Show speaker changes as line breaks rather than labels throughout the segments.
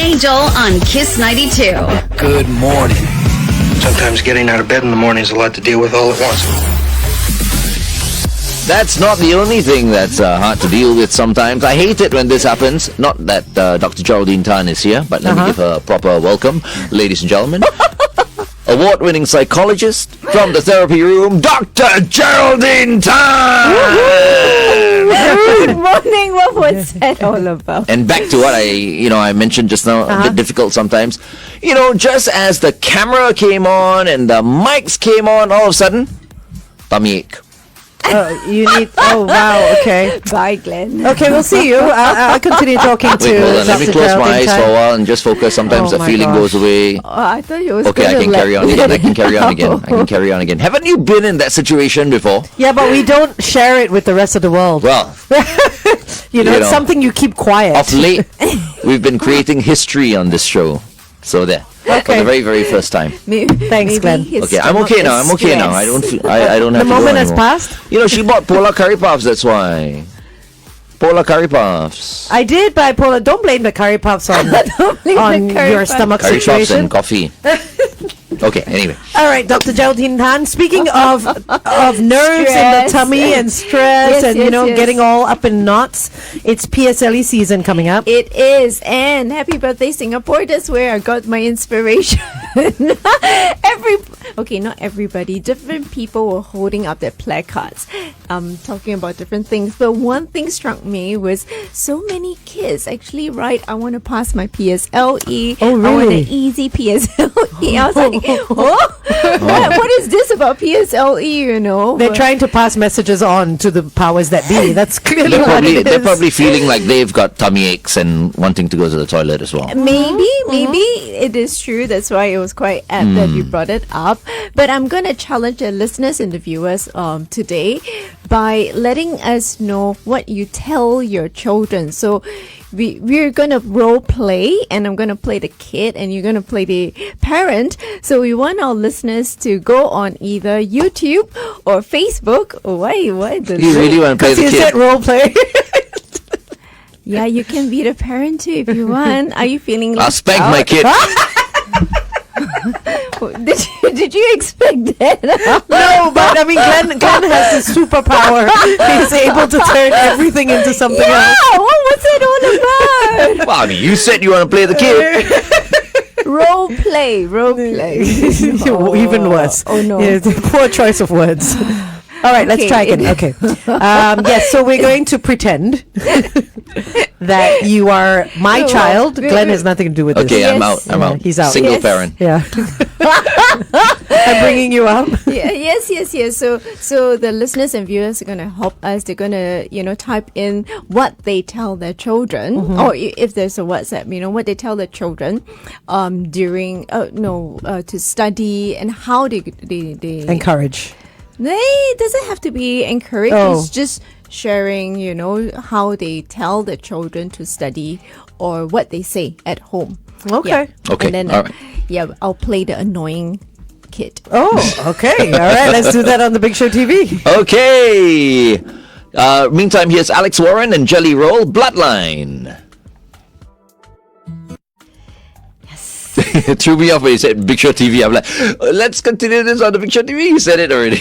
and Angel on Kiss 92.
Good morning.
Sometimes getting out of bed in the morning is a lot to deal with all at once.
That's not the only thing that's hard to deal with sometimes. I hate it when this happens. Not that Dr. Geraldine Tan is here, but let me give her a proper welcome, ladies and gentlemen. Award-winning psychologist from the therapy room, Dr. Geraldine Tan!
Good morning. What was that all about?
And back to what I mentioned just now, a bit difficult sometimes. Just as the camera came on and the mics came on, all of a sudden, tummy ache.
Oh, wow, okay.
Bye, Glenn.
Okay, we'll see you. I'll continue talking to
Wait, hold on. Let me
Dr.
close my eyes
Geraldine
for a
Tan.
while and just focus. Sometimes the feeling goes away.
I thought you was
Okay, I can carry on again. I can carry on again. Haven't you been in that situation before?
Yeah, but we don't share it with the rest of the world.
Well,
it's something you keep quiet.
of late, we've been creating history on this show. So there. For the very, very first time.
Thanks, Glenn.
Okay, I'm okay now. I don't feel. I don't have
The
to go
moment has
anymore.
passed?
She bought Polar Curry Puffs. That's why. Polar Curry Puffs.
I did buy Polar. Don't blame the curry puffs on your stomach
Curry Puffs
situation.
and coffee. Okay. Anyway.
All right, Dr. Geraldine Tan. Speaking of nerves in the tummy and stress
Yes,
getting all up in knots, it's PSLE season coming up.
It is, and happy birthday, Singapore. That's where I got my inspiration. Not everybody. Different people were holding up their placards, talking about different things. But one thing struck me was so many kids actually write, "I want to pass my PSLE.
Oh, really?
I want an easy PSLE." I was like, what is this about PSLE?
They're trying to pass messages on to the powers that be. That's clearly what it is.
They're probably feeling like they've got tummy aches and wanting to go to the toilet as well.
Maybe it is true. That's why it was quite apt that you brought it up. But I'm going to challenge the listeners and the viewers today by letting us know what you tell your children. So we're going to role play, and I'm going to play the kid and you're going to play the parent. So we want our listeners to go on either YouTube or Facebook. Why?
You really want to play the
You
kid?
said role play.
Yeah, you can be the parent too if you want. Are you feeling
I'll spank my kid.
Did you expect that?
No, but I mean, Glenn has this superpower. He's able to turn everything into something else.
What was it all about?
Well, you said you want to play the kid.
Role play.
Even worse.
Oh no.
Yeah, poor choice of words. All right, let's try again. Okay. Yes, so we're going to pretend that you are my child. Glenn has nothing to do with this.
Okay, I'm out.
He's out.
Single
Yes.
parent.
Yeah. I'm bringing you up.
Yes. So the listeners and viewers are going to help us. They're going to, type in what they tell their children, or if there's a WhatsApp, what they tell their children during to study, and how they
Encourage.
It doesn't have to be encouraged.
Oh.
It's just sharing, how they tell the children to study or what they say at home.
Okay.
Yeah.
Okay,
And then,
all right.
I'll play the annoying kid.
Oh, okay. All right, let's do that on the Big Show TV.
Okay. Meantime, here's Alex Warren and Jelly Roll, Bloodline. It threw me off when you said Big Show TV. I'm like, let's continue this on the Big Show TV. You said it already.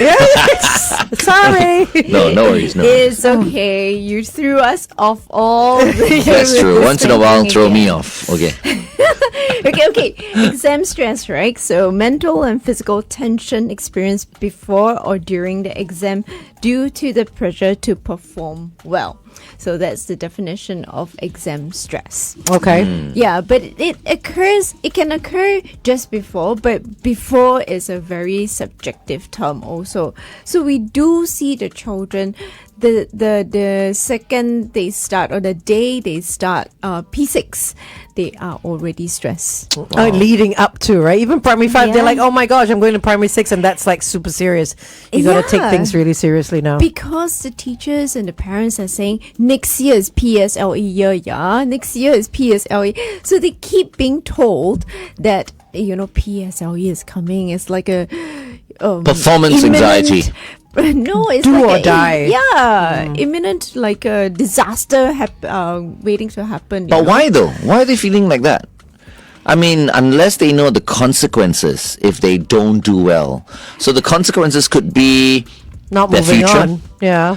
Sorry.
No worries.
It's okay. You threw us off all.
That's true. Once in a while, throw me off. Okay.
Okay. Exam stress, right? So mental and physical tension experienced before or during the exam due to the pressure to perform well. So that's the definition of exam stress.
Okay.
Yeah, but it can occur just before, but before is a very subjective term also. So we do see the children, the second they start or the day they start P6, they are already stressed.
Leading up to, right? Even primary 5, they're
Yeah.
like, oh my gosh, I'm going to primary 6, and that's like super serious. You got to take things really seriously now.
Because the teachers and the parents are saying next year is PSLE year, next year is PSLE. So they keep being told that, PSLE is coming. It's like a
Performance anxiety.
No, it's
Do
like
or die.
imminent, like a disaster waiting to happen.
But why though? Why are they feeling like that? I mean, unless they know the consequences if they don't do well. So the consequences could be
Not
their
moving
future
on. Yeah.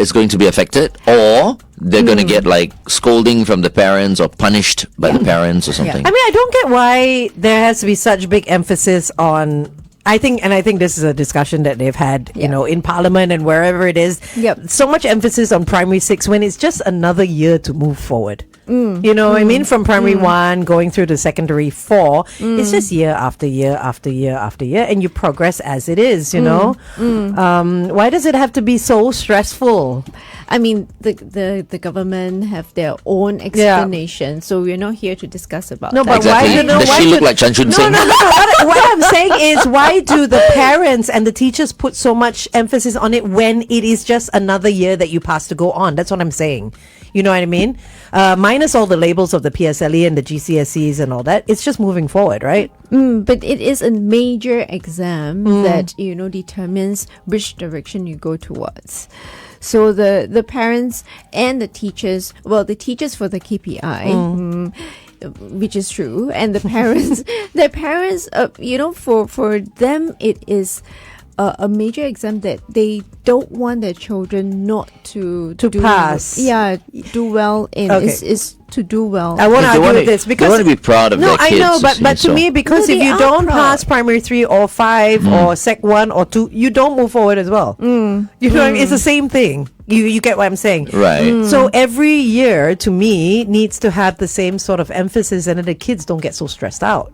is going to be affected, or they're going to get like scolding from the parents or punished by the parents or something.
I mean, I don't get why there has to be such big emphasis on. I think this is a discussion that they've had, in Parliament and wherever it is.
Yep.
So much emphasis on primary 6 when it's just another year to move forward. You know what I mean? From primary 1 going through to secondary 4, it's just year after year after year after year, and you progress as it is. Why does it have to be so stressful?
I mean, the government have their own explanation, so we're not here to discuss about
No,
that.
but
Exactly.
why?
Does she look like Chan Chun Sing?
No. What I'm saying is, why do the parents and the teachers put so much emphasis on it when it is just another year that you pass to go on? That's what I'm saying. You know what I mean? Minus all the labels of the PSLE and the GCSEs and all that. It's just moving forward, right?
But it is a major exam that determines which direction you go towards. So the parents and the teachers, the teachers for the KPI, which is true, and the parents, for them it is a major exam that they don't want their children not to
pass.
Do well in.
Okay.
Is to do well.
I want to
They
argue
wanna-
with this
they
because
want to be proud of
no,
their kids.
I know,
you
but
see,
to
so-
me, because
No,
if
they
you
are
don't
proud.
pass primary 3 or 5 or sec 1 or 2, you don't move forward as well. You know what I mean? It's the same thing. You get what I'm saying?
Right.
So every year, to me, needs to have the same sort of emphasis, and then the kids don't get so stressed out.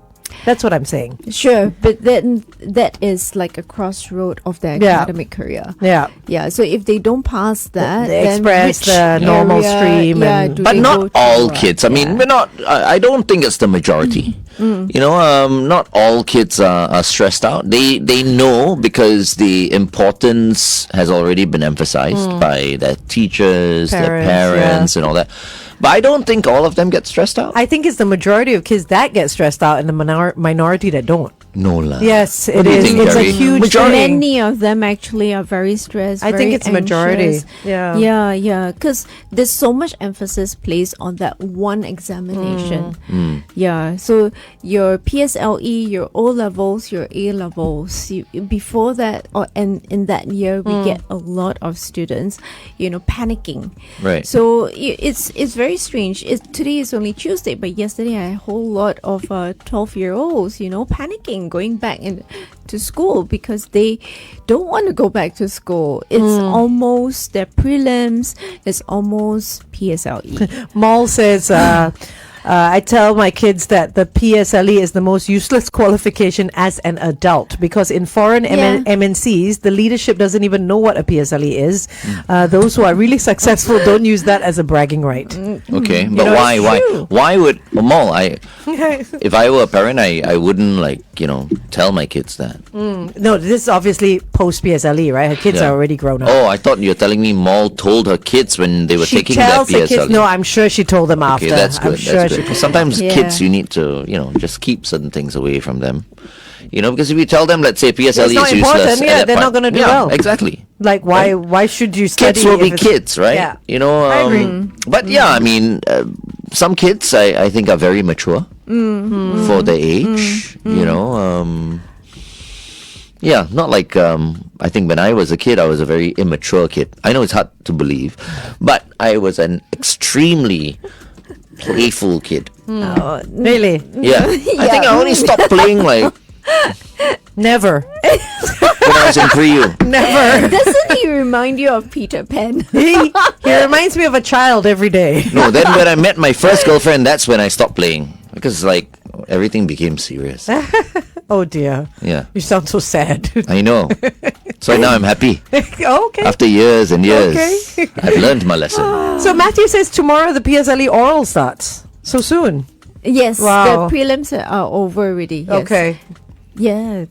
That's what I'm saying.
Sure, but then that is like a crossroad of their
Yeah.
academic career.
Yeah.
So if they don't pass that,
The
then
express,
which
the normal stream and-
do
But
they go
not
to
all
what?
kids. I mean,
Yeah.
we're not. I don't think it's the majority. Not all kids are stressed out. They know because the importance has already been emphasized by their teachers, their parents, and all that. But I don't think all of them get stressed out.
I think it's the majority of kids that get stressed out and the minority that don't.
No lah.
Yes,
What
it
do you
is.
think,
It's a
Jerry?
huge
Majority.
thing.
Many of them actually are very stressed.
I think
very
it's majority.
anxious.
Yeah.
Yeah. Because there's so much emphasis placed on that one examination. Yeah. So your PSLE, your O levels, your A levels. Before that, and in that year, we get a lot of students, panicking.
Right.
So it's very strange. Today is only Tuesday, but yesterday I had a whole lot of 12-year-olds, panicking, going back to school because they don't want to go back to school. It's almost their prelims. It's almost PSLE.
Maul says, I tell my kids that the PSLE is the most useless qualification as an adult because in foreign MNCs, the leadership doesn't even know what a PSLE is. Those who are really successful don't use that as a bragging right.
Okay, but
know,
why?
it's
Why?
true.
Why would Mall? If I were a parent, I wouldn't tell my kids that.
No, this is obviously post PSLE, right? Her kids
Yeah.
are already grown up.
Oh, I thought you were telling me Mall told her kids when they were
She
taking their
tells the
PSLE.
kids. No, I'm sure she told them after.
Okay, that's good.
I'm sure
That's good.
she-
Because sometimes
Yeah.
kids, you need to, just keep certain things away from them. Because if you tell them, let's say PSLE
It's not
is useless,
important, yeah,
at that
they're not
point-
gonna do
yeah,
well.
Exactly.
Like, why should you study?
Kids will be
if it's-
kids, right?
Yeah.
I
agree.
But yeah, I mean, some kids I think are very mature for their age. Yeah, not like I think when I was a kid, I was a very immature kid. I know it's hard to believe, but I was an extremely playful kid.
Really?
Yeah, I think I only stopped playing like
Never.
when I was in pre-U.
Never.
Doesn't he remind you of Peter Pan?
he reminds me of a child every day.
No, then when I met my first girlfriend, that's when I stopped playing because everything became serious.
Oh dear.
Yeah,
You sound so sad.
I know. So now I'm happy.
Okay.
After years and years,
Okay.
I've learned my lesson.
So Matthew says tomorrow the PSLE oral starts. So soon.
Yes,
Wow.
the prelims are over already. Yes.
Okay.
Yeah,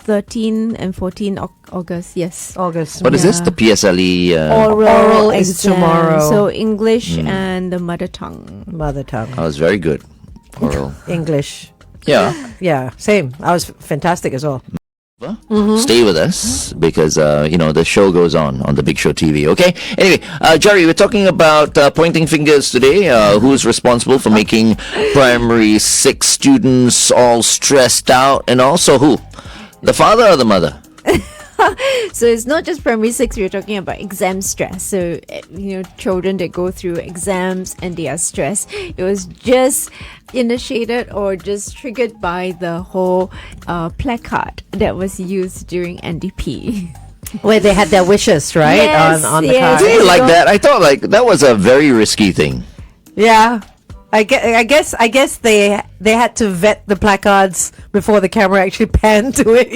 13 and 14 August. Yes.
August.
What is this?
Yeah.
The PSLE.
Oral is
exam.
tomorrow.
So English and the mother tongue.
Mother tongue.
I was very good. Oral.
English.
Yeah.
Yeah, same. I was fantastic as well.
Stay with us because the show goes on the Big Show TV. Okay. Anyway, Jerry, we're talking about pointing fingers today. Who's responsible for making primary 6 students all stressed out, and also who? The father or the mother?
So it's not just primary 6, we're talking about exam stress. So, children that go through exams and they are stressed. It was just initiated or just triggered by the whole placard that was used during NDP.
Where they had their wishes, right?
Yes,
on the
yes.
card.
Do you like that? I thought that was a very risky thing.
Yeah. I guess they had to vet the placards before the camera actually panned to it,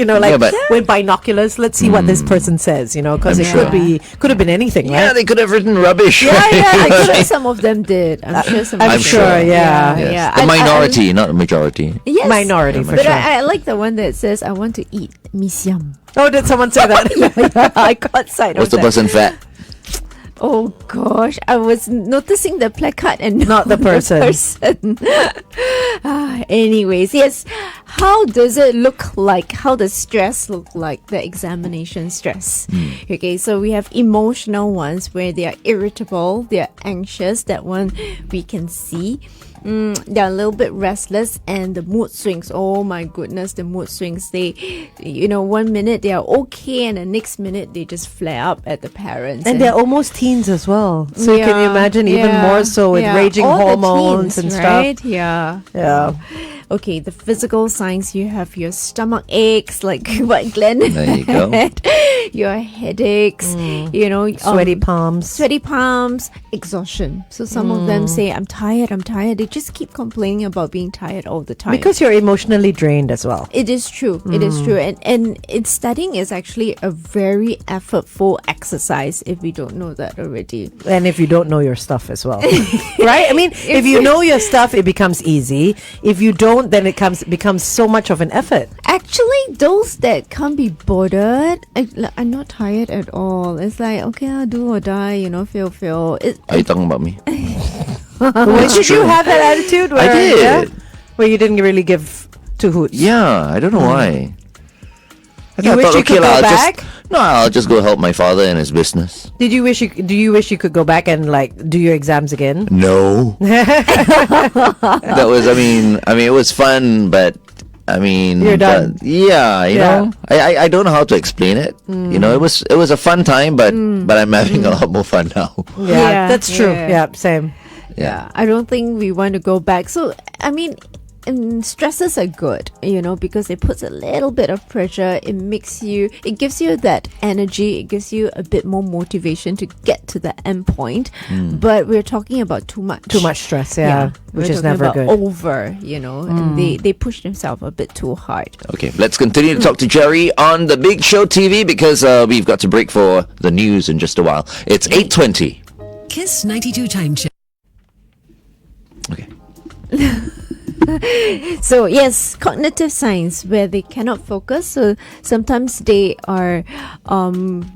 with binoculars. Let's see what this person says, because
I'm
it
sure.
could have been anything, right?
Yeah, they could have written rubbish.
I'm sure some of them did. I'm sure some.
I'm
of them
sure,
did.
yeah.
Yes. The minority, not the majority.
Yes.
Minority, for
but
sure.
I like the one that says, "I want to eat mee siam."
Oh, did someone say that?
I caught sight
Was
of
the
that.
person fat?
Oh gosh, I was noticing the placard and
Not the person.
Anyways, yes. How does it look like? How does stress look like? The examination stress. Okay, so we have emotional ones where they are irritable, they are anxious. That one we can see. They're a little bit restless, and the mood swings. Oh my goodness, the mood swings. They, 1 minute they are okay, and the next minute they just flare up at the parents.
And they're almost teens as well. So can you imagine even more so with raging
all the
hormones
teens,
and
right?
stuff?
Yeah.
Yeah.
Okay, the physical signs, you have your stomach aches, like what Glenn
There you go.
had, your headaches,
Sweaty palms.
sweaty palms, exhaustion. So some of them say, I'm tired. They just keep complaining about being tired all the time.
Because you're emotionally drained as well.
It is true. It is true. And studying is actually a very effortful exercise, if we don't know that already.
And if you don't know your stuff as well. Right? I mean, if you know your stuff, it becomes easy. If you don't, then it becomes so much of an effort.
Actually, those that can't be bothered, I'm not tired at all. It's like, okay, I'll do or die, feel.
Are you talking about me?
Did you have that attitude?
I did.
Yeah, where you didn't really give two hoots?
Yeah, I don't know why.
You wish you could go back?
I'll just go help my father in his business.
Do you wish you could go back and do your exams again?
No. That was, I mean, it was fun, but
You're done.
Know, I don't know how to explain it. It was a fun time, but I'm having a lot more fun now.
Yeah, that's true. Yeah, same.
Yeah.
I don't think we want to go back. So, I mean, stresses are good, because it puts a little bit of pressure. It gives you that energy. It gives you a bit more motivation to get to the end point. But we're talking about too much.
Too much stress, which
We're
is
talking
never
about
good.
over, and they push themselves a bit too hard.
Okay, let's continue to talk to Jerry on the Big Show TV because we've got to break for the news in just a while. It's 8:20.
Kiss 92 time check.
Okay.
So yes, cognitive science where they cannot focus. So sometimes they are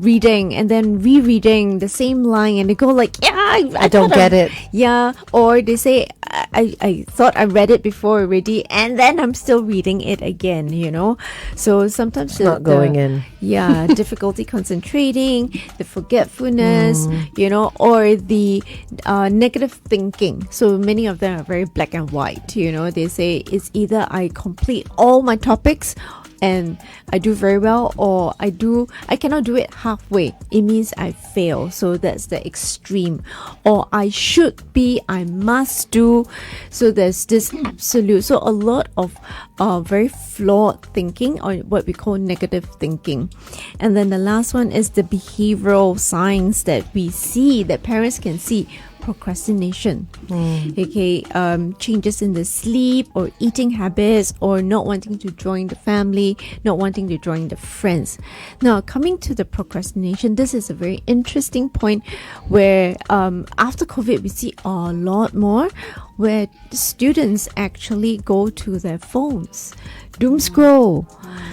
reading and then rereading the same line, and they go like, I
don't get it.
Yeah, or they say, I thought I read it before already, and then I'm still reading it again. So sometimes
It's not going in.
Yeah, difficulty concentrating, the forgetfulness, or the negative thinking. So many of them are very black and white. They say it's either I complete all my topics and I do very well, or I cannot do it halfway. It means I fail. So that's the extreme. Or I must do. So there's this absolute. So a lot of very flawed thinking, or what we call negative thinking. And then the last one is the behavioral signs that we see, that parents can see. Procrastination, okay, changes in the sleep or eating habits, or not wanting to join the family, not wanting to join the friends. Now, coming to the procrastination, this is a very interesting point where after COVID, we see a lot more where students actually go to their phones, doom scroll,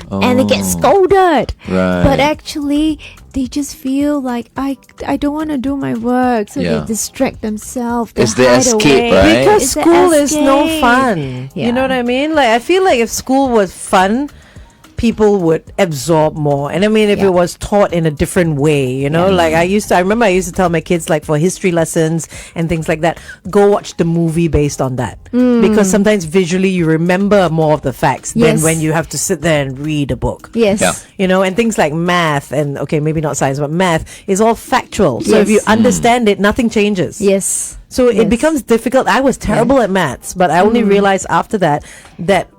and they get scolded.
Right.
But actually, they just feel like I don't want to do my work, so they distract themselves.
It's the escape, right?
Because
It's the
school is no
escape.
fun.
Yeah.
You know what I mean? I feel like if school was fun, people would absorb more. And I mean, if it was taught in a different way, you know, like I remember I used to tell my kids, like for history lessons and things like that, go watch the movie based on that. Because sometimes visually you remember more of the facts than when you have to sit there and read a book.
Yes.
Yeah.
You know, and things like math and, okay, maybe not science, but math is all factual. So if you understand it, nothing changes.
Yes.
So it becomes difficult. I was terrible at maths, but I only realized after that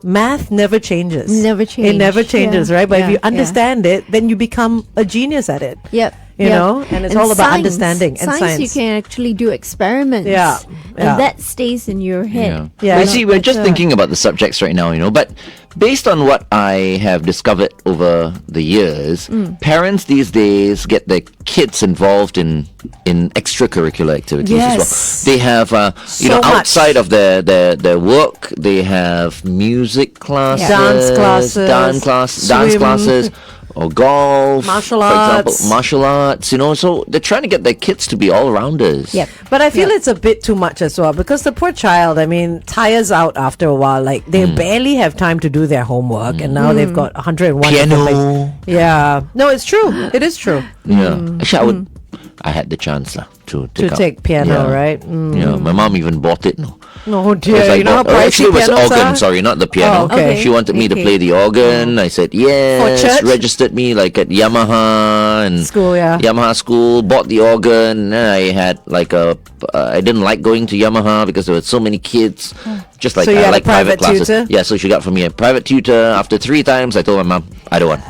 math never changes.
Never changes.
It never changes, right? But if you understand it, then you become a genius at it.
Yep.
You know, and it's all about understanding and science.
You can actually do experiments.
Yeah.
And that stays in your head.
Yeah.
Well, see, we're just thinking about the subjects right now, you know, but based on what I have discovered over the years, parents these days get their kids involved in extracurricular activities as well. They have, you know, outside of their work, they have music classes, dance classes, or golf,
martial
for
arts.
example, martial arts, you know, so they're trying to get their kids to be all-rounders.
Yep.
But I feel it's a bit too much as well, because the poor child, I mean, tires out after a while. Like, they barely have time to do their homework, and now they've got 101 different things. Yeah. No, it's true. It is true.
Yeah. Actually, I had the chance to
take piano, right?
Yeah, my mom even bought it. No.
Oh dear,
Because I
you know how
bought- actually, it was
pianos
organ.
are?
Sorry, not the piano.
Oh, okay.
She wanted me to play the organ. I said yes.
For church?
Registered me like at Yamaha and
School, yeah.
Yamaha school. Bought the organ. And I had like I didn't like going to Yamaha because there were so many kids. Just like
So you
I
had a
like private
private
classes.
tutor?
Yeah, so she got for me a private tutor. After 3 times, I told my mom I don't want.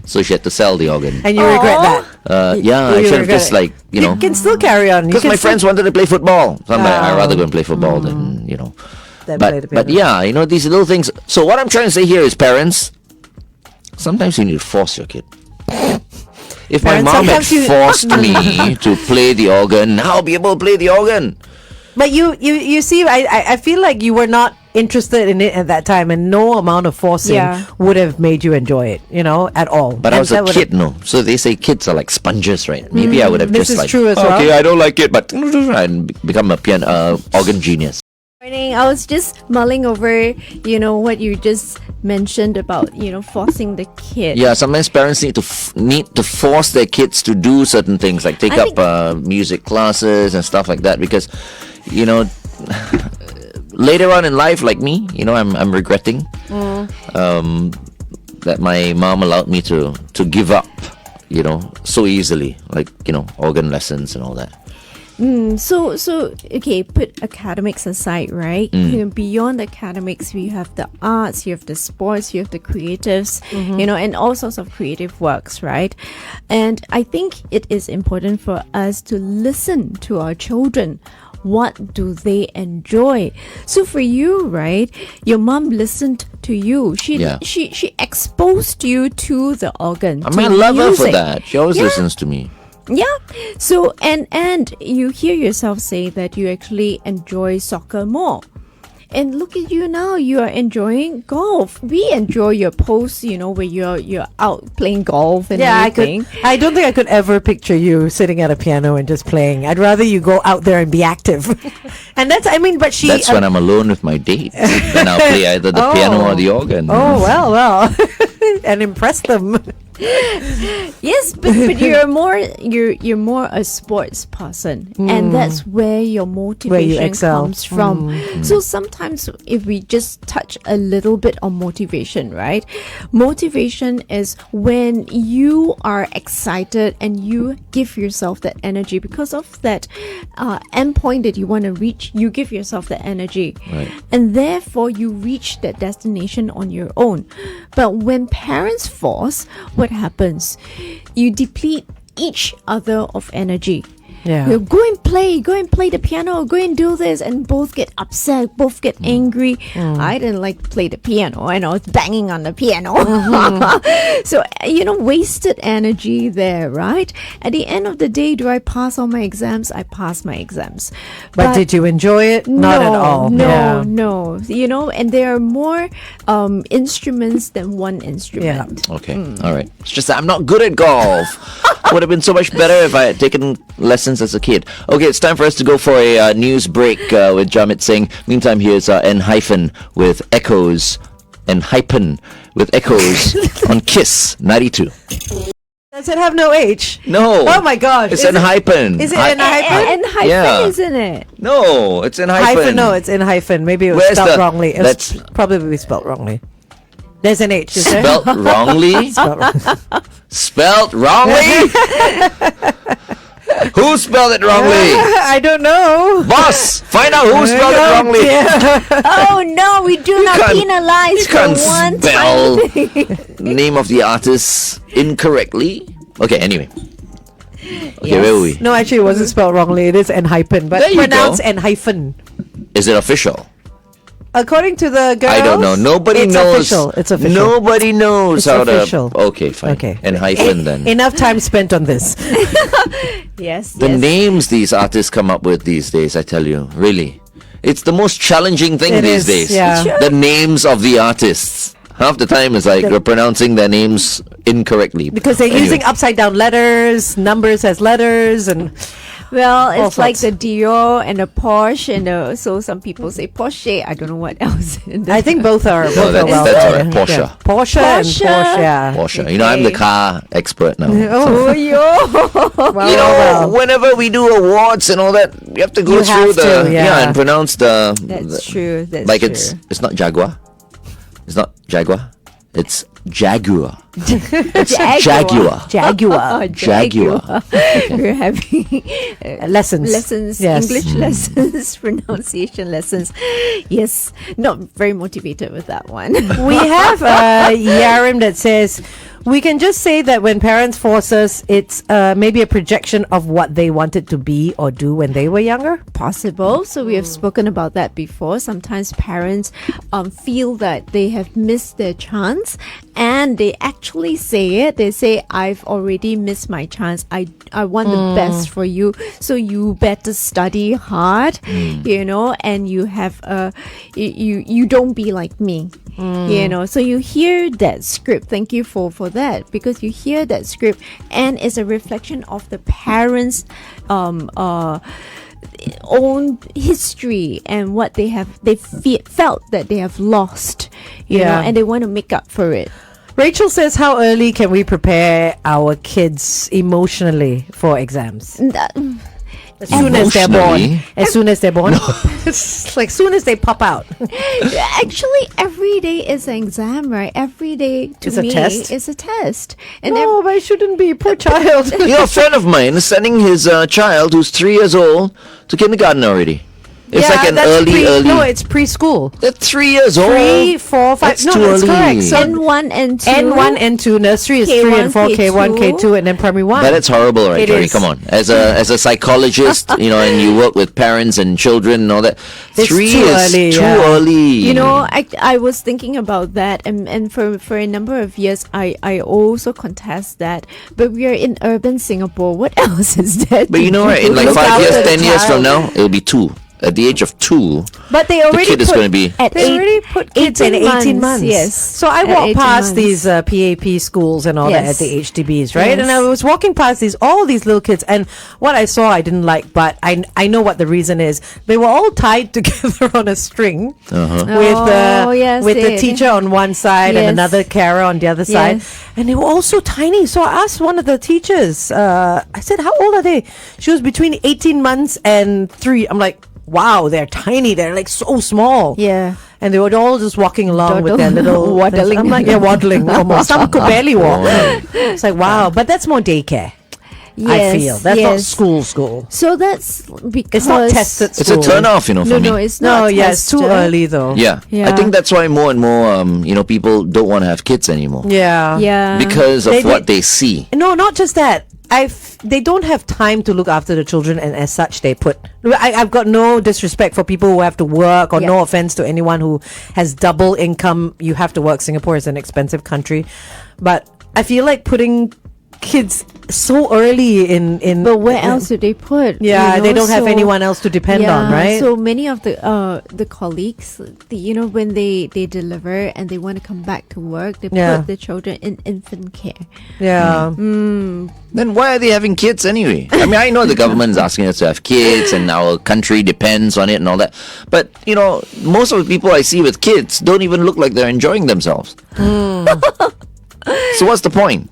So she had to sell the organ.
And you regret that.
Yeah, I
You
should have
regret
just
it.
like you know.
can still carry on. You
Because
can
my
still-
friends wanted to play football. So I'm like, I'd rather go and play football than, you know.
Then play the
But
piano.
yeah, you know, these little things. So what I'm trying to say here is, parents, sometimes you need to force your kid. If my
Parents,
mom had
sometimes you-
forced me to play the organ, now I'll be able to play the organ.
But you see, I feel like you were not interested in it at that time, and no amount of forcing would have made you enjoy it, you know, at all.
But I was a kid, no. So they say kids are like sponges, right? Maybe I would have
This
just
is
like,
true as well.
okay, I don't like it, but and become a piano organ genius.
I was just mulling over, you know, what you just mentioned about, you know, forcing the kid.
Yeah, sometimes parents need to force their kids to do certain things, like take
I
up music classes and stuff like that, because you know later on in life, like me, you know, I'm regretting that my mom allowed me to give up, you know, so easily, like, you know, organ lessons and all that.
So okay, put academics aside, right? You know, beyond academics, we have the arts, you have the sports, you have the creatives, you know, and all sorts of creative works, right? And I think it is important for us to listen to our children. What do they enjoy? So for you, right, your mom listened to you. She exposed you to the organ.
I
to
mean, I love her for
music.
that. She always listens to me.
Yeah. So and you hear yourself say that you actually enjoy soccer more. And look at you now, you are enjoying golf. We enjoy your posts, you know, where you're out playing golf and everything.
I don't think I could ever picture you sitting at a piano and just playing. I'd rather you go out there and be active. And that's, I mean, but she...
That's when I'm alone with my date. Then I'll play either the piano or the organ.
Oh, well. And impress them.
Yes, but you're more a sports person, and that's where your motivation
excel.
comes from. So sometimes if we just touch a little bit on motivation, right? Motivation is when you are excited and you give yourself that energy because of that endpoint that you want to reach. You give yourself the energy,
Right.
and therefore you reach that destination on your own. But when parents force, what happens? You deplete each other of energy.
Yeah.
You go and play the piano, go and do this, and both get upset, both get angry. I didn't like to play the piano, and I was banging on the piano. So, you know, wasted energy there, right? At the end of the day, do I pass all my exams? I passed my exams.
But did you enjoy it? Not at all.
No. You know, and there are more instruments than one instrument.
Okay, all right. It's just that I'm not good at golf. Would have been so much better if I had taken lessons as a kid. Okay, it's time for us to go for a news break with Jamit Singh. Meantime, here's N- with Echoes and Hypen with Echoes on Kiss 92.
Does it have no H?
No.
Oh my gosh.
It's in hyphen.
Is it in hyphen?
And hyphen,
Yeah.
isn't it?
No, it's in hyphen.
Hyphen, no, it's in hyphen. Maybe it was
Where's
spelled
the-
wrongly. It
that's-
was probably spelled wrongly. There's an H, is there?
Spelt wrongly?
Spelled wrong.
Spelt wrongly? Who spelled it wrongly?
I don't know.
Boss, find out who spelled it wrongly.
Oh no, we do not
can't-
penalize
You
for
can't
one
spell
tiny thing.
name of the artist incorrectly. Okay, anyway. Okay,
Yes.
where were we?
No, actually, it wasn't spelled wrongly. It is N hyphen, but
There you
pronounced
go.
N hyphen.
Is it official?
According to the girls,
I don't know. Nobody
it's
knows.
Official. It's official.
Nobody knows
It's
how
official.
to. Okay, fine.
Okay.
And hyphen then.
Enough time spent on this.
Yes.
The
yes.
names these artists come up with these days, I tell you, really. It's the most challenging thing
It
these
is,
days.
yeah.
The names of the artists. Half the time it's like we're pronouncing their names incorrectly.
Because they're
Anyway.
using upside down letters, numbers as letters, and
Well,
All
it's like
sorts.
the Dior and the Porsche, and so some people say Porsche. I don't know what else.
I think both are.
No,
both are
that's-
well
that's
done.
all right. Porsche.
Yeah. Porsche and
Porsche.
Porsche. Yeah.
Porsche. You know, I'm the
Okay.
car expert now.
Oh,
yo.
You know, whenever we do awards and all that, you have to go
You
through
have
the
to, yeah.
and pronounce the.
That's true. That's
like
true.
it's not Jaguar. It's not Jaguar. It's Jaguar.
Jaguar.
Jaguar.
Jaguar.
We're having
Lessons. Yes.
English lessons, pronunciation lessons. Yes, not very motivated with that one.
We have Yarim that says, we can just say that when parents force us, it's maybe a projection of what they wanted to be or do when they were younger.
Possible. So we have spoken about that before. Sometimes parents feel that they have missed their chance, and they actually say it. They say, "I've already missed my chance. I want the best for you, so you better study hard, you know, and you have you don't be like me." You know, so you hear that script. Thank you for that, because you hear that script, and it's a reflection of the parents' own history and what they felt that they have lost, you know, and they want to make up for it.
Rachel says, how early can we prepare our kids emotionally for exams? As soon as they're born.
Emotionally?
As soon as they're born. It's like soon as they pop out.
Actually, every day is an exam, right? Every day to
It's a
me
test?
is a test, and
No, but it shouldn't be. Poor child.
You know, a friend of mine is sending his child, who's 3 years old, to kindergarten already. It's like an
that's
early.
No, it's preschool.
They're 3 years old.
3, 4, 5.
That's
no,
too
that's
early.
correct. So
N1 and 2.
N1 and 2. Nursery is 3 and 4, K1, K2, and then primary 1.
But it's horrible, right,
It
Jerry?
is.
Come on. As a psychologist, you know, and you work with parents and children and all that.
It's
3
too
is
early,
too
yeah.
early.
You know, I was thinking about that, and for a number of years, I also contest that. But we are in urban Singapore. What else is there?
But you know, right, in like
Look
5 years,
after the
10 years from
child.
now, it'll be 2. At the age of 2,
But they already
kid is
put,
gonna be-
At
they already put kids at 18 months.
Yes.
So I
At
walk
18
past
months.
these PAP schools and all that at
Yes.
the HDBs, right?
Yes.
And I was walking past all these little kids, and what I saw I didn't like, but I know what the reason is. They were all tied together on a string
Oh, yes,
with the
it-
teacher on one side and
Yes.
another carer on the other side,
Yes.
and they were all so tiny. So I asked one of the teachers. I said, "How old are they?" She was between 18 months and 3. I'm like, wow, they're tiny. They're like so small.
Yeah.
And they were all just walking along with their little
Waddling.
I'm like, yeah, waddling almost. Some could barely walk. It's like, wow, but that's more daycare. I feel that's not school.
So that's because
It's not tested.
it's a
school.
turn off, you know, for
No,
me.
no, it's not.
No, yeah, it's too
tested.
early though.
Yeah.
Yeah.
I think that's why more and more, you know, people don't want to have kids anymore.
Yeah,
Yeah.
Because of
They-
what they see.
No, not just that. They don't have time to look after the children, and as such, they put. I've got no disrespect for people who have to work, or
Yeah.
no offense to anyone who has double income. You have to work. Singapore is an expensive country, but I feel like putting kids so early in
But where else do they put?
Yeah, they don't have anyone else to depend on, right?
So many of the colleagues, when they deliver and they want to come back to work, they put the children in infant care.
Yeah.
Then why are they having kids anyway? I mean, I know the government is asking us to have kids and our country depends on it and all that. But, most of the people I see with kids don't even look like they're enjoying themselves. So what's the point?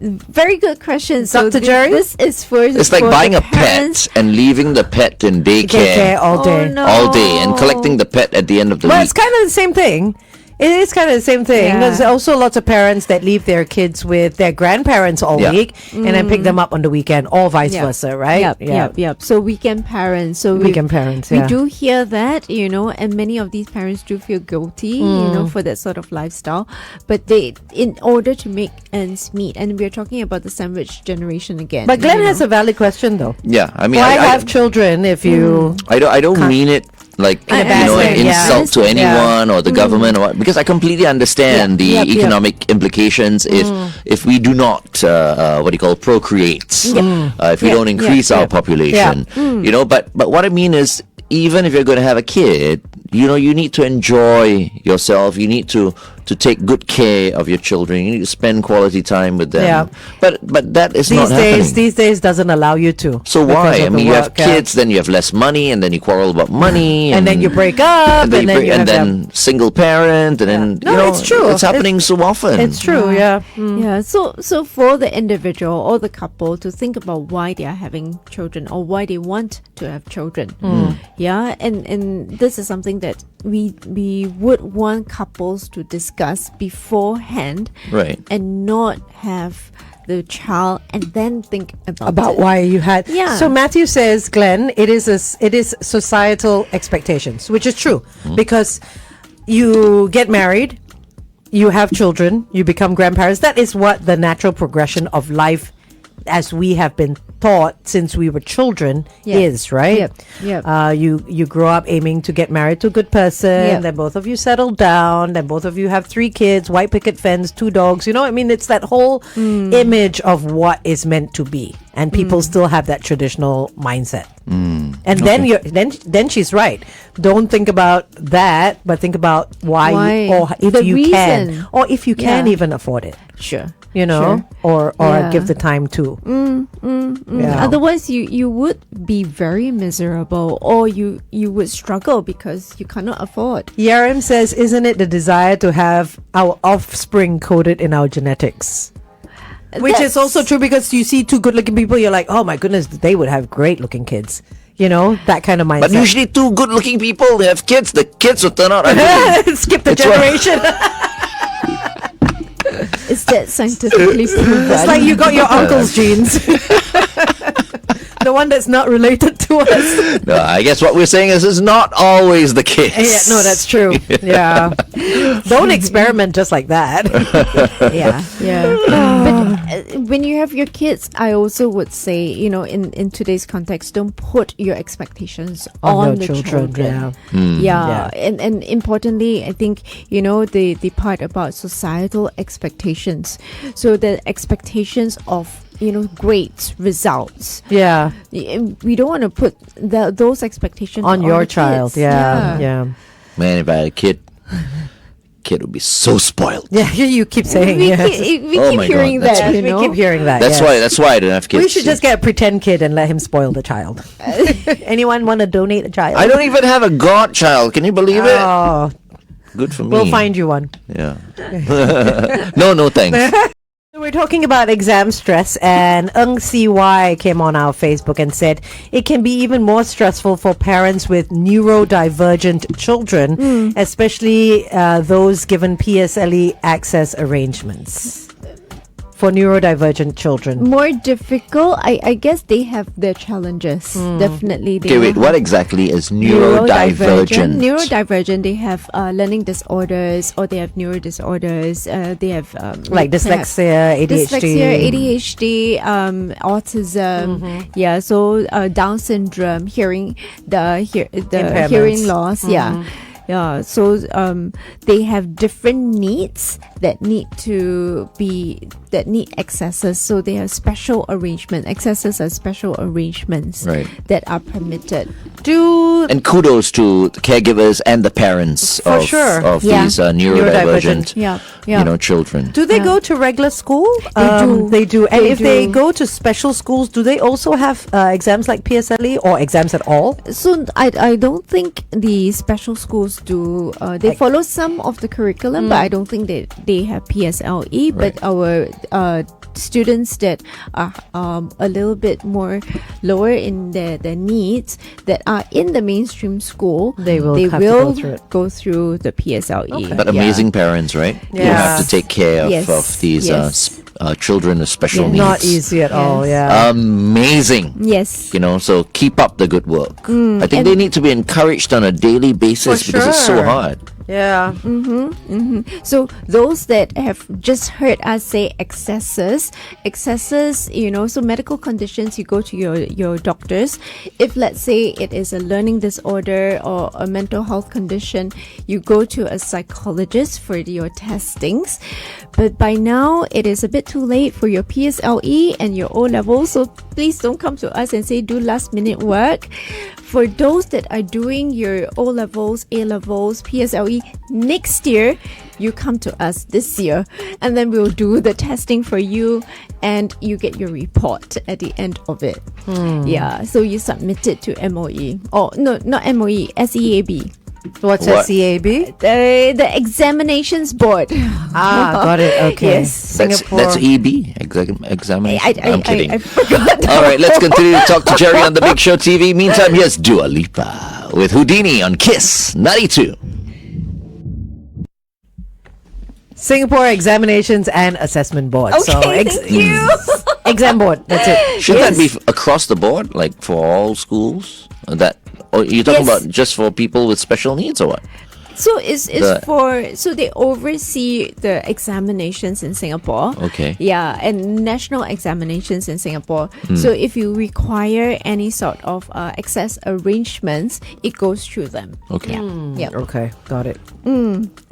Very good question. So
Dr. Jerry?
This is for
It's like
for
buying
the
a
parents.
pet and leaving the pet in
Daycare
daycare
all day.
Oh, no.
all day and collecting the pet at the end of the
Well,
week.
it's kind of the same thing. It is kind of the same thing.
Yeah.
There's also lots of parents that leave their kids with their grandparents all
Yeah.
week and then pick them up on the weekend, or vice versa, right?
Yep. So weekend parents. So
Weekend parents,
we
yeah.
do hear that, and many of these parents do feel guilty, for that sort of lifestyle. But in order to make ends meet, and we're talking about the sandwich generation again.
But Glenn has a valid question, though.
Yeah, I mean,
Why
I
have children if you...
I don't mean it like
In a bad
an
way, yeah.
insult to anyone or the government or what, because I completely understand the
Yep.
economic implications if we do not procreate, if we don't increase our population, but what I mean is, even if you're going to have a kid, you need to enjoy yourself. You need to take good care of your children. You need to spend quality time with them.
Yeah.
But that is not happening.
These days doesn't allow you to.
So
because
why?
of
I
the
mean, you have
work, yeah.
kids, then you have less money, and then you quarrel about money,
And then you break up,
and then,
you have
single parent, and then
No, it's true.
It's happening so often.
It's true, yeah.
Yeah, so for the individual or the couple to think about why they are having children or why they want to have children. Yeah, and this is something that we would want couples to discuss beforehand,
Right.
and not have the child and then think about it.
Why you had.
Yeah.
So Matthew says, Glenn, it is societal expectations, which is true because you get married, you have children, you become grandparents. That is what the natural progression of life, as we have been taught since we were children, is, right?
Yep.
You grow up aiming to get married to a good person.
Yep.
Then both of you settle down. Then both of you have 3 kids, white picket fence, 2 dogs. I mean, it's that whole image of what is meant to be, and people still have that traditional mindset. And then she's right. Don't think about that, but think about why or if
the
you
reason.
can, or if you can even afford it.
Sure.
Or
Yeah.
give the time to. Yeah.
Otherwise, you would be very miserable, or you would struggle because you cannot afford.
Yarim says, isn't it the desire to have our offspring coded in our genetics? Which is also true, because you see 2 good-looking people, you're like, oh my goodness, they would have great-looking kids. That kind of mindset.
But usually 2 good-looking people, they have kids. The kids will turn out ugly.
Skip the
It's why-
generation.
Is that scientifically proven?
It's like you got your uncle's genes. The one that's not related to us.
No, I guess what we're saying is it's not always the case.
Yeah, no, that's true. Yeah. Don't experiment just like that.
Yeah. But when you have your kids, I also would say, in today's context, don't put your expectations on the children.
Yeah.
And importantly, I think, the part about societal expectations. So the expectations of grades, results.
Yeah.
We don't want to put those expectations
On your
the
child.
kids.
Yeah.
Man, if I had a kid would be so spoiled.
Yeah, you keep saying
We
yes.
keep
Oh my
hearing
God,
that,
that's-
We keep hearing that.
That's
yes.
why I don't have kids.
We should just get a pretend kid and let him spoil the child. Anyone want to donate a child?
I don't even have a godchild. Can you believe it?
Oh,
Good for me.
we'll find you one.
Yeah. No, thanks.
We're talking about exam stress, and Eng CY came on our Facebook and said it can be even more stressful for parents with neurodivergent children, especially those given PSLE access arrangements. For neurodivergent children.
More difficult. I guess they have their challenges. Definitely. They
Okay, wait.
will
What
have
exactly is neurodivergent?
Neurodivergent. They have learning disorders, or they have neurodisorders. They have
Like dyslexia, ADHD.
Dyslexia, ADHD, autism. Yeah. So Down syndrome, hearing
Impairments.
hearing loss. Yeah. Yeah, so they have different needs that need accesses. So they have special arrangement. Accesses are special arrangements
Right.
that are permitted.
And kudos to the caregivers and the parents
For
of,
sure.
of
Yeah.
these neurodivergent,
Yeah, yeah.
children.
Do they
Yeah.
go to regular school?
do.
They do. And
They
if they
do.
go to special schools, do they also have exams like PSLE or exams at all?
So I don't think the special schools do. They follow some of the curriculum, but I don't think they have PSLE. But our students that are a little bit more lower in their needs that are in the mainstream school,
They will have to go through it.
go through the PSLE.
But amazing parents, right? Who have to take care of,
Yes,
of these
yes.
children with special
Yes.
needs.
Not easy at all.
Yes.
Yeah.
Amazing.
Yes.
So keep up the good work. I think they need to be encouraged on a daily basis
For
because it's so
sure.
hard.
Yeah.
So those that have just heard us say excesses, so medical conditions, you go to your doctors. If let's say it is a learning disorder or a mental health condition, you go to a psychologist for your testings. But by now, it is a bit too late for your PSLE and your O levels. So please don't come to us and say do last minute work. For those that are doing your O levels, A levels, PSLE next year, you come to us this year, and then we'll do the testing for you, and you get your report at the end of it. Yeah, so you submit it to MOE. Oh no, not MOE, SEAB.
What's
What?
SEAB?
The examinations board.
Got it. Okay.
Yes.
Singapore.
That's EB, examination. I'm kidding.
I forgot.
All right, let's continue to talk to Jerry on the Big Show TV. Meantime, here's Dua Lipa with Houdini on Kiss 92.
Singapore Examinations and Assessment Board.
Okay, thank you.
Exam board. That's it.
Should that be across the board, like for all schools? Or you're talking
Yes.
about just for people with special needs or what?
So it's
The-
so they oversee the examinations in Singapore.
Okay.
Yeah, and national examinations in Singapore. So if you require any sort of access arrangements, it goes through them.
Okay.
Yep.
Okay. Got it.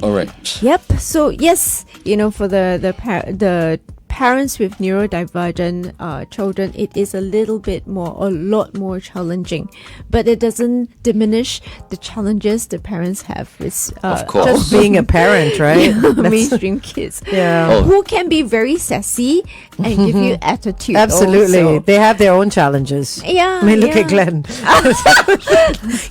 All right.
Yep. So yes, for the parents with neurodivergent children, it is a lot more challenging, but it doesn't diminish the challenges the parents have with
Of course.
Just being a parent, right?
mainstream kids.
Yeah.
Oh.
Who can be very sassy and give you attitude.
Absolutely.
also.
They have their own challenges.
Yeah.
I mean, look at Glenn.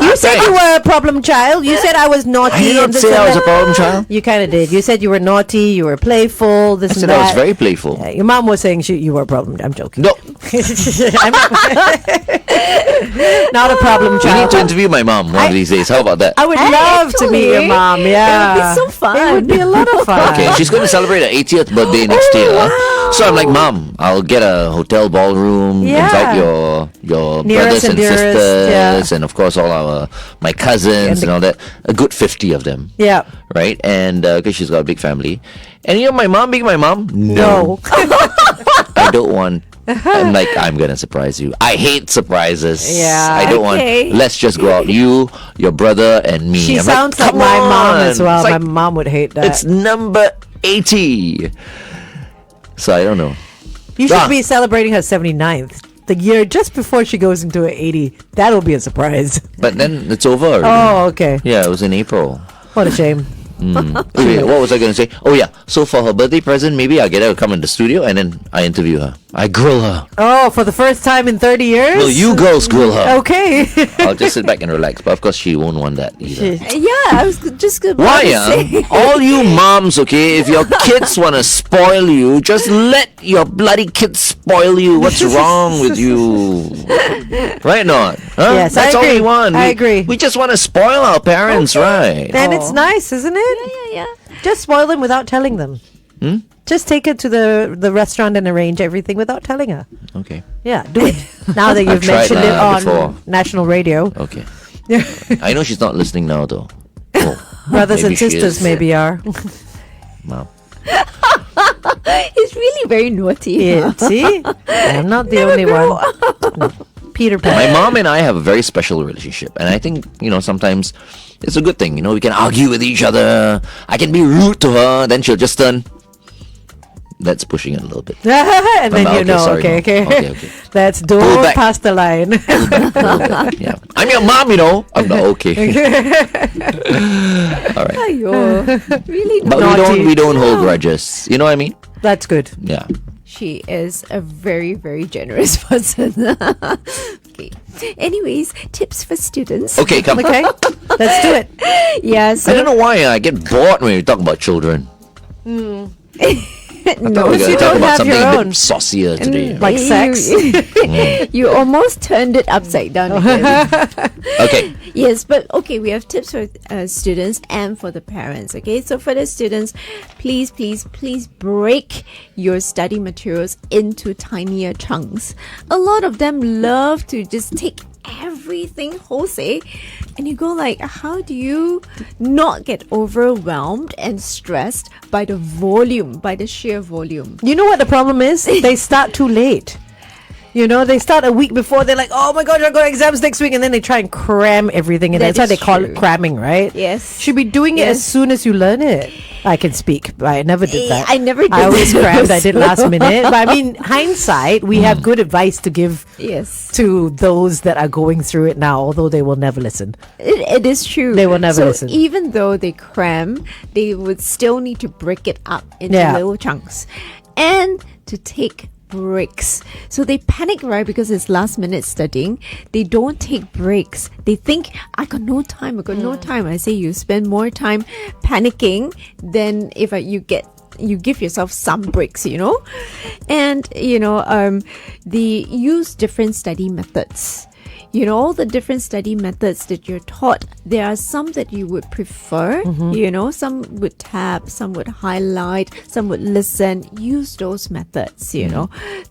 You said you were a problem child. You said I was naughty.
I didn't
and this
say
and
I was a
that.
problem child.
You kind of did. You said you were naughty. You were playful. This
I
and
said
that.
I was very playful.
Yeah, your mom was saying you were a problem. I'm joking.
No,
Not a problem
we need
child.
to interview my mom one of these days. How about that?
I would love to meet your mom. Yeah,
It would be so fun.
It would be a lot of fun.
Okay, she's going to celebrate her 80th birthday next year. So I'm like, Mom, I'll get a hotel ballroom,
Yeah.
invite your
Nearest
brothers and
and dearest,
sisters,
yeah.
and of course all my cousins and all that. A good 50 of them,
Yeah.
right? And because she's got a big family. And my mom being my mom,
No.
I don't want. I'm like, I'm gonna surprise you. I hate surprises.
Yeah.
I don't
Okay.
want. Let's just go out. You, your brother, and me.
She
I'm
sounds like
"Come
my mom
on."
as well.
It's
My
like,
mom would hate that.
it's number 80. So I don't know.
You should
Ah.
be celebrating her 79th. The year just before she goes into her 80. That'll be a surprise.
But then it's over already.
Oh, okay.
Yeah, it was in April.
What a shame.
Okay, what was I going to say? Oh, yeah. So for her birthday present, maybe I'll get her to come in the studio and then I interview her. I grill her.
Oh, for the first time in 30 years?
No, you girls grill her.
Okay.
I'll just sit back and relax. But of course, she won't want that either.
Yeah, I was just going to
Why,
say.
all you moms, okay, if your kids want to spoil you, just let your bloody kids spoil you. What's wrong with you? Right not? Huh?
Yes,
That's
I
all we
agree.
want.
I
We-
agree.
We just want to spoil our parents, right?
And it's nice, isn't it?
Yeah.
Just spoil them without telling them. Just take her to the restaurant and arrange everything without telling her.
Okay.
Yeah, do it. Now that you've
tried
mentioned it
that
on
before.
national radio.
Okay. I know she's not listening now, though. Oh,
Brothers
maybe
and
she
sisters
is.
maybe are.
Mom.
He's really very naughty.
Yeah, see? I'm not the only one. Peter Pan.
My mom and I have a very special relationship, and I think sometimes it's a good thing. We can argue with each other. I can be rude to her, then she'll just turn. That's pushing it a little bit.
And then
sorry,
okay.
Okay.
That's
Pull
don't
back.
pass the line.
Yeah, I'm your mom. I'm not okay. All right,
Ayo, really
but
Naughty.
we don't hold grudges. You know what I mean?
That's good.
Yeah.
She is a very, very generous person. Okay. Anyways, tips for students.
Okay, come.
Okay, let's do it.
Yeah,
I
so
don't know why I get bored when we talk about children.
no,
We're going
you
to talk
don't
about
have
something
your
a
own.
bit saucier today.
Like sex.
You almost turned it upside down again.
Okay.
Yes, but okay, we have tips for students and for the parents. Okay, so for the students, please break your study materials into tinier chunks. A lot of them love to just take everything wholesale, and you go like, how do you not get overwhelmed and stressed by the volume, by the sheer volume?
You know what the problem is? They start too late. They start a week before. They're like, oh my gosh, I've got exams next week. And then they try and cram everything in.
That
That's why
is
they call
true.
it cramming, right?
Yes.
Should be doing it as soon as you learn it. I can speak, but I never did that.
I never did
I always
that
crammed. I did
also.
last minute. But I mean, hindsight, we have good advice to give
Yes.
to those that are going through it now, although they will never listen.
It is true.
They will never
so
listen.
Even though they cram, they would still need to break it up into
Yeah.
little chunks and to take breaks. So they panic, right? Because it's last minute studying. They don't take breaks. They think, I got no time. No time. I say you spend more time panicking than if you give yourself some breaks, and they use different study methods. All the different study methods that you're taught, there are some that you would prefer, some would tap, some would highlight, some would listen. Use those methods,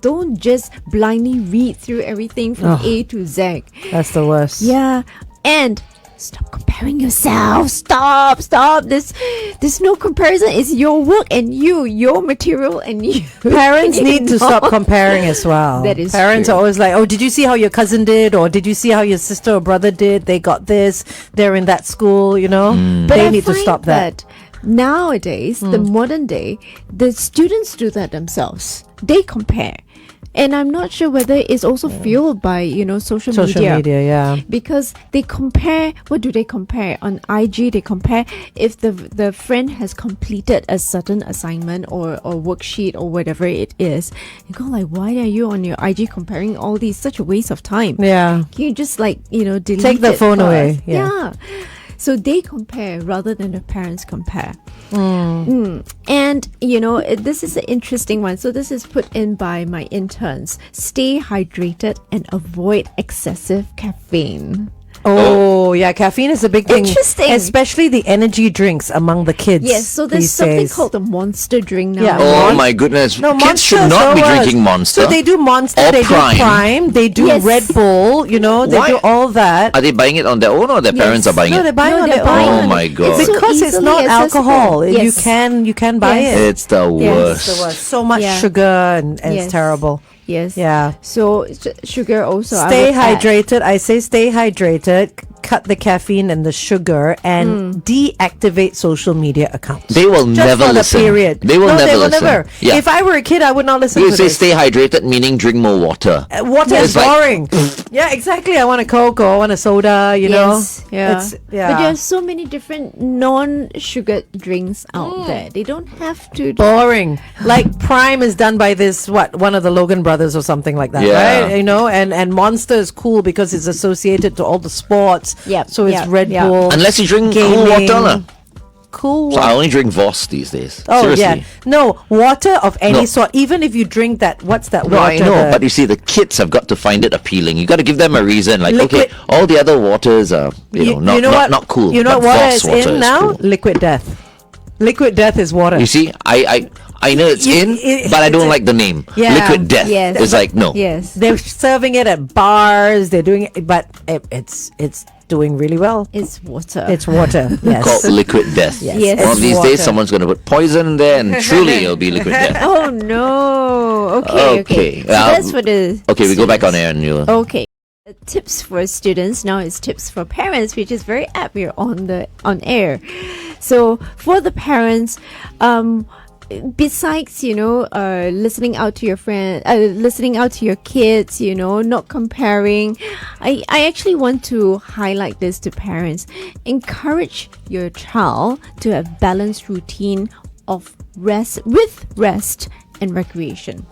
Don't just blindly read through everything from A to Z.
That's the worst.
Yeah. And stop comparing yourself. Stop. There's no comparison. It's your work and your material and you.
Parents need to stop comparing as well.
That is
Parents
true.
are always like, oh, did you see how your cousin did? Or did you see how your sister or brother did? They got this. They're in that school,
But
They
I
need to
find
stop that.
Nowadays, the modern day, the students do that themselves. They compare. And I'm not sure whether it's also fueled by, social
Media, yeah.
Because they compare. What do they compare? On IG, they compare if the friend has completed a certain assignment or worksheet or whatever it is. You go like, why are you on your IG comparing all these? Such a waste of time.
Yeah.
Can you just delete
Take the
it
phone
first?
away.
Yeah. So they compare rather than the parents compare. And, this is an interesting one. So this is put in by my interns. Stay hydrated and avoid excessive caffeine.
Oh, yeah, caffeine is a big thing.
Interesting.
Especially the energy drinks among the kids.
Yes, so there's
these
something
days.
called the Monster drink now.
Yeah.
Oh my goodness!
No,
Kids
Monster
should
is
not
the
be
worst.
drinking Monster.
So they do Monster,
Or
they
Prime.
do Prime, they do
Yes.
Red Bull, they
Why?
do all that.
Are they buying it on their own, or their parents are buying
No,
it?
they're buying
No,
on
they're
their
buying
own.
Oh my God.
It's so
Because it's
easily
not
accessible.
alcohol.
Yes.
You can buy
Yes.
it.
It's the
Yes.
worst.
It's the worst. So much
Yeah.
sugar and
Yes.
it's terrible.
Yes.
Yeah.
So sugar also. I
Stay
would add.
hydrated. I say stay hydrated. Cut the caffeine and the sugar and deactivate social media accounts.
They will
Just
never
for
listen.
the period.
They will
no,
never
they will
listen.
never.
Yeah.
If I were a kid, I would not listen
You
to
say
this.
stay hydrated, meaning drink more water.
Water
It's
is
like-
boring. Yeah, exactly. I want a Coke or I want a soda,
Yes, yeah.
It's,
But there
yeah.
are so many different non-sugared drinks out there. They don't have to.
Boring. Like Prime is done by this, one of the Logan brothers or something like that,
Yeah.
right? And Monster is cool because it's associated to all the sports.
Yep,
So it's
yep,
Red
yep.
Bull.
Unless you drink cool
gaming.
water, lah.
Cool.
So I only drink Voss these days.
Oh
Seriously.
yeah, no water of any
No.
sort. Even if you drink that, what's that
No,
water?
I know, but you see, the kids have got to find it appealing. You got to give them a reason. Like,
Liquid-
okay, all the other waters are, not cool.
You know
but
what water
Voss
is
water
in
is
now?
cool.
Liquid death. Liquid death is water.
You see, I know it's in, but I don't like the name.
Yeah.
Liquid death.
Yes.
It's like, no.
Yes.
They're serving it at bars. They're doing it, but it's doing really well.
It's water.
It's water. Yes.
Called liquid death.
Yes.
Yes.
One of
It's
these
water.
days, someone's going to put poison in there, and truly it'll be liquid death.
Oh no. Okay.
Okay.
So that's for the.
Okay, we go back on air and you.
Okay. Tips for students, now it's tips for parents, which is very apt. We're on air. So for the parents, besides listening out to your friend, listening out to your kids, not comparing, I actually want to highlight this to parents. Encourage your child to have balanced routine of rest and recreation.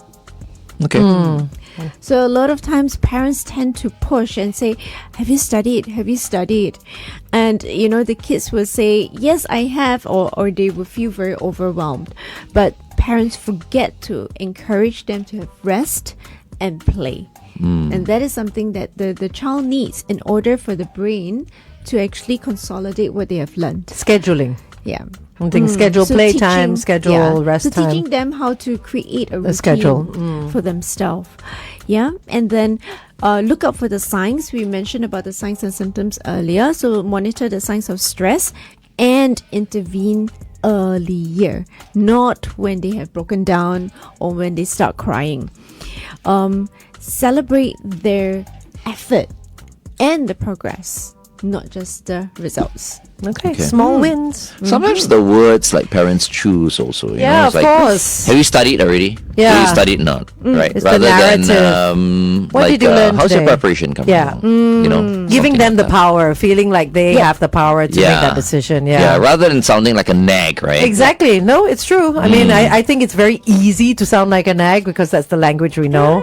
Okay.
So a lot of times parents tend to push and say, have you studied? And the kids will say, yes, I have, or they will feel very overwhelmed. But parents forget to encourage them to have rest and play. And that is something that the child needs in order for the brain to actually consolidate what they have learned.
Scheduling.
Yeah.
Schedule
So
playtime, schedule rest
so
time.
teaching them how to create a routine
schedule.
for themselves. Yeah. And then look out for the signs. We mentioned about the signs and symptoms earlier. So monitor the signs of stress and intervene earlier, not when they have broken down or when they start crying. Celebrate their effort and the progress, not just the results.
Okay. Small wins.
Sometimes the words like parents choose also.
Yeah,
it's
of course.
Have you studied already?
Yeah.
Have you studied not? Right.
It's the
Rather than
narrative. What did you learn
how's your
today?
preparation coming?
Yeah.
along?
Giving
something
them the
like that.
power, feeling like they have the power to make that decision.
Yeah, rather than sounding like a nag, right?
Exactly. No, it's true. I mean, I think it's very easy to sound like a nag because that's the language we know.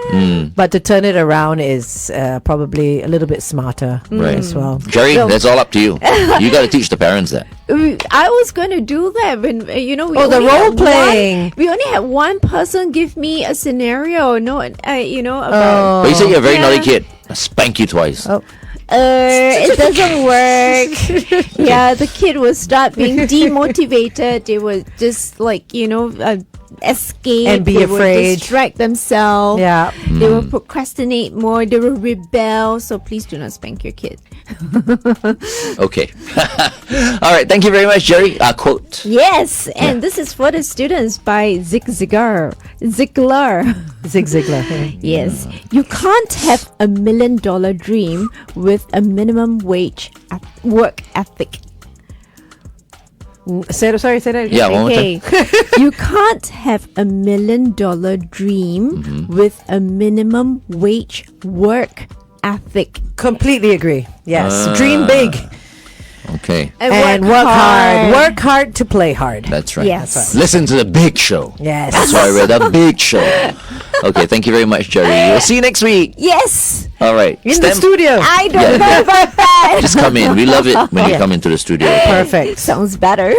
But to turn it around is probably a little bit smarter as well.
Jerry, that's all up to you. You got to teach the parents that.
I was going to do that when we
the
only
role
had
playing.
we only had one person give me a scenario. No, about.
But you say you're a very naughty kid. I'll spank you twice.
Oh.
It doesn't work. Yeah, the kid will start being demotivated. They will just escape
And be
they
afraid.
will distract themselves.
Yeah.
They will procrastinate more. They will rebel. So please do not spank your kid.
Okay. All right. Thank you very much, Jerry. Quote.
Yes, and this is for the students by Zig Ziglar.
Zig Ziglar.
Yes, you can't have $1 million dream with a minimum wage work ethic.
Say that again.
Yeah, one more time.
Okay, you can't have $1 million dream with a minimum wage work ethic.
Completely agree. Yes. Dream big
Okay.
And
work hard. Work hard to play hard.
That's right.
Yes.
That's right.
Listen to the big show.
Yes.
That's why I read the big show. Okay. Thank you very much, Jerry. We'll see you next week.
Yes,
All right.
In the studio.
I don't know about that.
Just come in. We love it when you come into the studio.
Perfect.
Sounds better.